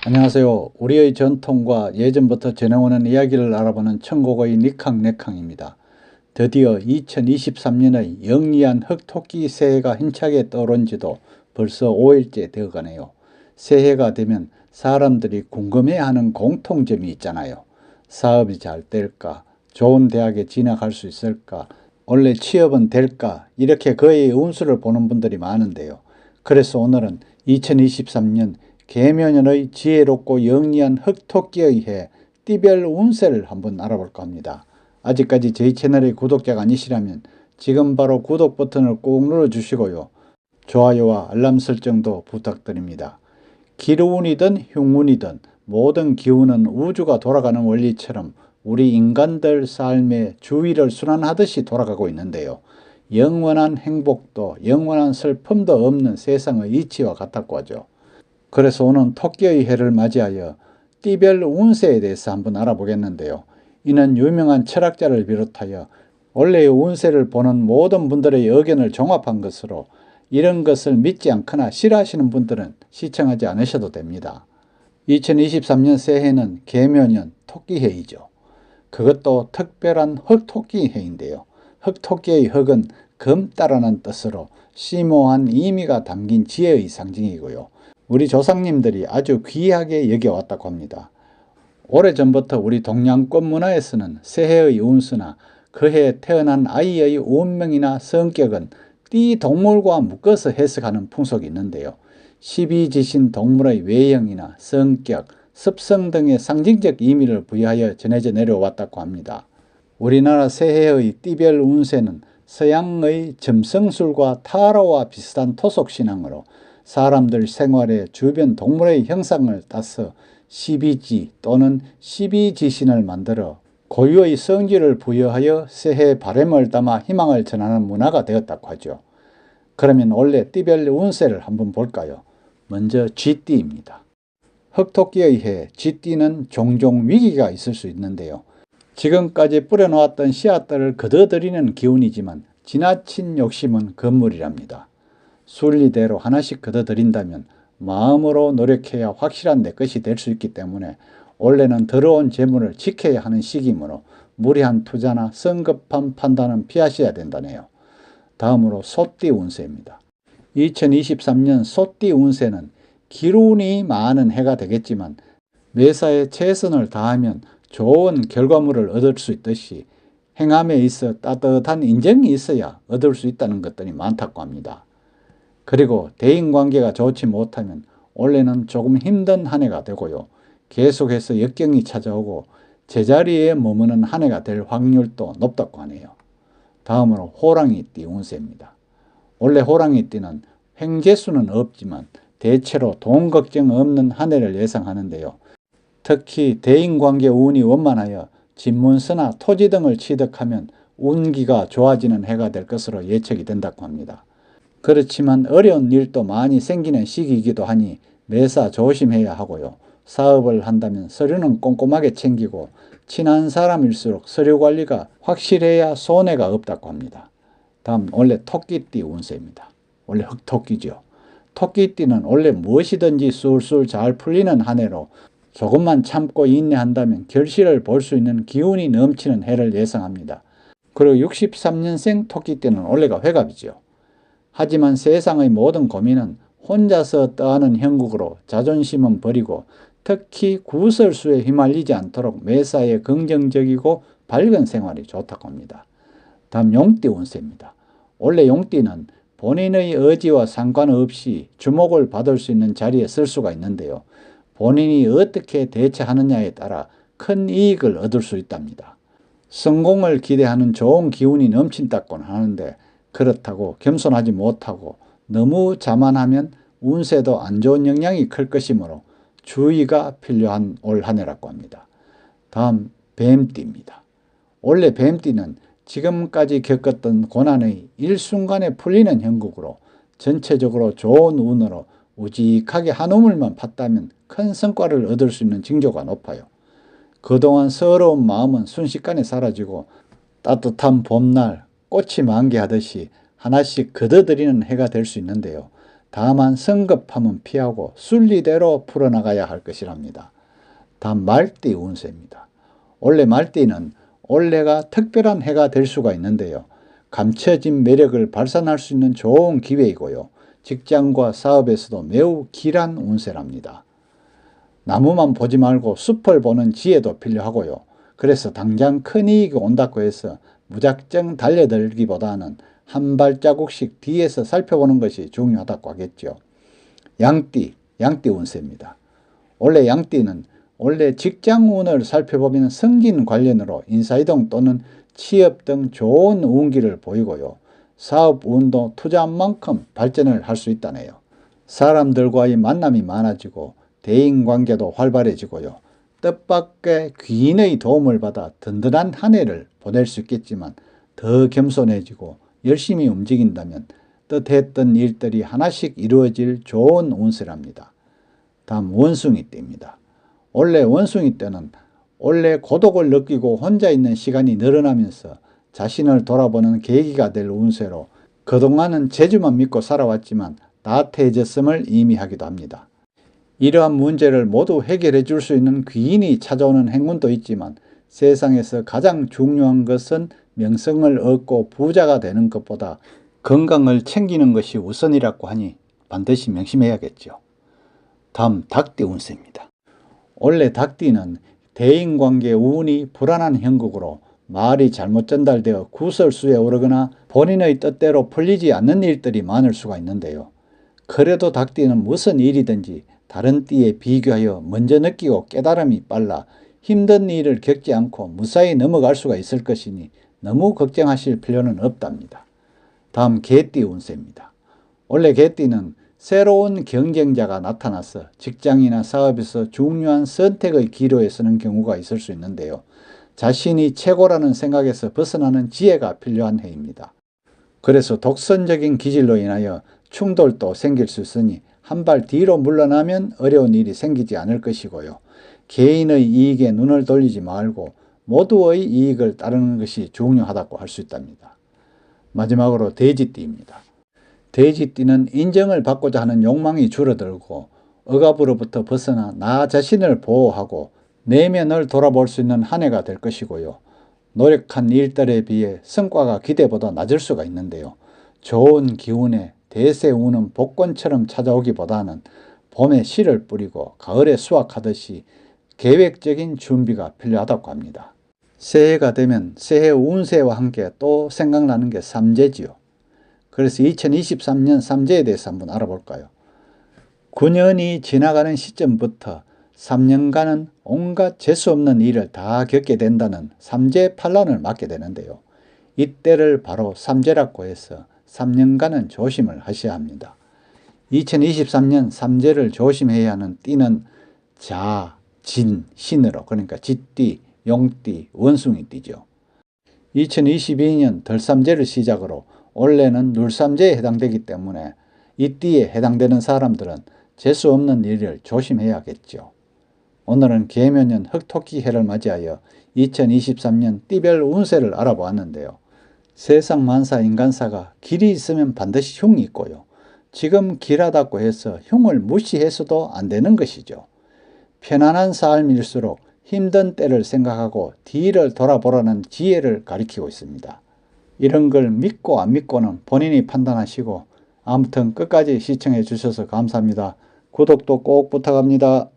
안녕하세요. 우리의 전통과 예전부터 전해오는 이야기를 알아보는 천국의 니캉네캉입니다. 드디어 2023년의 영리한 흑토끼 새해가 힘차게 떠오른 지도 벌써 5일째 되어가네요. 새해가 되면 사람들이 궁금해하는 공통점이 있잖아요. 사업이 잘 될까? 좋은 대학에 진학할 수 있을까? 원래 취업은 될까? 이렇게 그의 운수를 보는 분들이 많은데요. 그래서 오늘은 2023년 계묘년의 지혜롭고 영리한 흑토끼의 해 띠별 운세를 한번 알아볼까 합니다. 아직까지 저희 채널의 구독자가 아니시라면 지금 바로 구독 버튼을 꾹 눌러주시고요. 좋아요와 알람 설정도 부탁드립니다. 기운이든 흉운이든 모든 기운은 우주가 돌아가는 원리처럼 우리 인간들 삶의 주위를 순환하듯이 돌아가고 있는데요. 영원한 행복도 영원한 슬픔도 없는 세상의 이치와 같다고 하죠. 그래서 오늘 토끼의 해를 맞이하여 띠별 운세에 대해서 한번 알아보겠는데요. 이는 유명한 철학자를 비롯하여 원래의 운세를 보는 모든 분들의 의견을 종합한 것으로 이런 것을 믿지 않거나 싫어하시는 분들은 시청하지 않으셔도 됩니다. 2023년 새해는 계묘년 토끼해이죠. 그것도 특별한 흑토끼 해인데요. 흑토끼의 흑은 검다라는 뜻으로 심오한 의미가 담긴 지혜의 상징이고요. 우리 조상님들이 아주 귀하게 여겨왔다고 합니다. 오래전부터 우리 동양권 문화에서는 새해의 운수나 그해 태어난 아이의 운명이나 성격은 띠 동물과 묶어서 해석하는 풍속이 있는데요. 12지신 동물의 외형이나 성격, 습성 등의 상징적 의미를 부여하여 전해져 내려왔다고 합니다. 우리나라 새해의 띠별 운세는 서양의 점성술과 타로와 비슷한 토속신앙으로 사람들 생활의 주변 동물의 형상을 따서 12지 또는 12지신을 만들어 고유의 성질을 부여하여 새해 바람을 담아 희망을 전하는 문화가 되었다고 하죠. 그러면 원래 띠별 운세를 한번 볼까요? 먼저 쥐띠입니다. 흑토끼의 해 쥐띠는 종종 위기가 있을 수 있는데요. 지금까지 뿌려놓았던 씨앗들을 거둬들이는 기운이지만 지나친 욕심은 금물이랍니다. 순리대로 하나씩 거둬들인다면 마음으로 노력해야 확실한 내 것이 될 수 있기 때문에 원래는 더러운 재물을 지켜야 하는 시기이므로 무리한 투자나 성급한 판단은 피하셔야 된다네요. 다음으로 소띠 운세입니다. 2023년 소띠 운세는 기운이 많은 해가 되겠지만 매사에 최선을 다하면 좋은 결과물을 얻을 수 있듯이 행함에 있어 따뜻한 인정이 있어야 얻을 수 있다는 것들이 많다고 합니다. 그리고 대인관계가 좋지 못하면 원래는 조금 힘든 한 해가 되고요. 계속해서 역경이 찾아오고 제자리에 머무는 한 해가 될 확률도 높다고 하네요. 다음으로 호랑이띠 운세입니다. 원래 호랑이띠는 횡재수는 없지만 대체로 돈 걱정 없는 한 해를 예상하는데요. 특히 대인관계 운이 원만하여 집문서나 토지 등을 취득하면 운기가 좋아지는 해가 될 것으로 예측이 된다고 합니다. 그렇지만 어려운 일도 많이 생기는 시기이기도 하니 매사 조심해야 하고요. 사업을 한다면 서류는 꼼꼼하게 챙기고 친한 사람일수록 서류 관리가 확실해야 손해가 없다고 합니다. 다음 원래 토끼띠 운세입니다. 원래 흑토끼죠. 토끼띠는 원래 무엇이든지 술술 잘 풀리는 한 해로 조금만 참고 인내한다면 결실을 볼 수 있는 기운이 넘치는 해를 예상합니다. 그리고 63년생 토끼띠는 원래가 회갑이죠. 하지만 세상의 모든 고민은 혼자서 떠하는 형국으로 자존심은 버리고 특히 구설수에 휘말리지 않도록 매사에 긍정적이고 밝은 생활이 좋다고 합니다. 다음 용띠 운세입니다. 원래 용띠는 본인의 의지와 상관없이 주목을 받을 수 있는 자리에 설 수가 있는데요. 본인이 어떻게 대처하느냐에 따라 큰 이익을 얻을 수 있답니다. 성공을 기대하는 좋은 기운이 넘친다고는 하는데 그렇다고 겸손하지 못하고 너무 자만하면 운세도 안 좋은 영향이 클 것이므로 주의가 필요한 올 한 해라고 합니다. 다음 뱀띠입니다. 원래 뱀띠는 지금까지 겪었던 고난의 일순간에 풀리는 형국으로 전체적으로 좋은 운으로 우직하게 한 우물만 팠다면 큰 성과를 얻을 수 있는 징조가 높아요. 그동안 서러운 마음은 순식간에 사라지고 따뜻한 봄날 꽃이 만개하듯이 하나씩 걷어들이는 해가 될 수 있는데요. 다만 성급함은 피하고 순리대로 풀어나가야 할 것이랍니다. 다음 말띠 운세입니다. 원래 말띠는 올해가 특별한 해가 될 수가 있는데요. 감춰진 매력을 발산할 수 있는 좋은 기회이고요. 직장과 사업에서도 매우 길한 운세랍니다. 나무만 보지 말고 숲을 보는 지혜도 필요하고요. 그래서 당장 큰 이익이 온다고 해서 무작정 달려들기보다는 한 발자국씩 뒤에서 살펴보는 것이 중요하다고 하겠죠. 양띠 운세입니다. 원래 양띠는 원래 직장 운을 살펴보면 승진 관련으로 인사이동 또는 취업 등 좋은 운기를 보이고요. 사업 운도 투자한 만큼 발전을 할 수 있다네요. 사람들과의 만남이 많아지고 대인관계도 활발해지고요. 뜻밖의 귀인의 도움을 받아 든든한 한 해를 보낼 수 있겠지만 더 겸손해지고 열심히 움직인다면 뜻했던 일들이 하나씩 이루어질 좋은 운세랍니다. 다음 원숭이 띠입니다. 원래 원숭이 때는 원래 고독을 느끼고 혼자 있는 시간이 늘어나면서 자신을 돌아보는 계기가 될 운세로 그동안은 재주만 믿고 살아왔지만 나태해졌음을 의미하기도 합니다. 이러한 문제를 모두 해결해 줄 수 있는 귀인이 찾아오는 행운도 있지만 세상에서 가장 중요한 것은 명성을 얻고 부자가 되는 것보다 건강을 챙기는 것이 우선이라고 하니 반드시 명심해야겠죠. 다음 닭띠 운세입니다. 원래 닭띠는 대인관계 운이 불안한 형국으로 말이 잘못 전달되어 구설수에 오르거나 본인의 뜻대로 풀리지 않는 일들이 많을 수가 있는데요. 그래도 닭띠는 무슨 일이든지 다른 띠에 비교하여 먼저 느끼고 깨달음이 빨라 힘든 일을 겪지 않고 무사히 넘어갈 수가 있을 것이니 너무 걱정하실 필요는 없답니다. 다음 개띠 운세입니다. 원래 개띠는 새로운 경쟁자가 나타나서 직장이나 사업에서 중요한 선택의 기로에 서는 경우가 있을 수 있는데요. 자신이 최고라는 생각에서 벗어나는 지혜가 필요한 해입니다. 그래서 독선적인 기질로 인하여 충돌도 생길 수 있으니 한 발 뒤로 물러나면 어려운 일이 생기지 않을 것이고요. 개인의 이익에 눈을 돌리지 말고 모두의 이익을 따르는 것이 중요하다고 할 수 있답니다. 마지막으로 돼지띠입니다. 돼지띠는 인정을 받고자 하는 욕망이 줄어들고 억압으로부터 벗어나 나 자신을 보호하고 내면을 돌아볼 수 있는 한 해가 될 것이고요. 노력한 일들에 비해 성과가 기대보다 낮을 수가 있는데요. 좋은 기운에 대세운은 복권처럼 찾아오기보다는 봄에 씨를 뿌리고 가을에 수확하듯이 계획적인 준비가 필요하다고 합니다. 새해가 되면 새해 운세와 함께 또 생각나는 게 삼재지요. 그래서 2023년 삼재에 대해서 한번 알아볼까요? 9년이 지나가는 시점부터 3년간은 온갖 재수없는 일을 다 겪게 된다는 삼재 판란을 맞게 되는데요. 이때를 바로 삼재라고 해서 3년간은 조심을 하셔야 합니다. 2023년 삼재를 조심해야 하는 띠는 자, 진, 신으로 그러니까 쥐띠, 용띠, 원숭이띠죠. 2022년 덜삼재를 시작으로 올해는 눌삼재에 해당되기 때문에 이 띠에 해당되는 사람들은 재수 없는 일을 조심해야겠죠. 오늘은 계묘년 흑토끼 해를 맞이하여 2023년 띠별 운세를 알아보았는데요. 세상 만사 인간사가 길이 있으면 반드시 흉이 있고요. 지금 길하다고 해서 흉을 무시해서도 안 되는 것이죠. 편안한 삶일수록 힘든 때를 생각하고 뒤를 돌아보라는 지혜를 가리키고 있습니다. 이런 걸 믿고 안 믿고는 본인이 판단하시고 아무튼 끝까지 시청해 주셔서 감사합니다. 구독도 꼭 부탁합니다.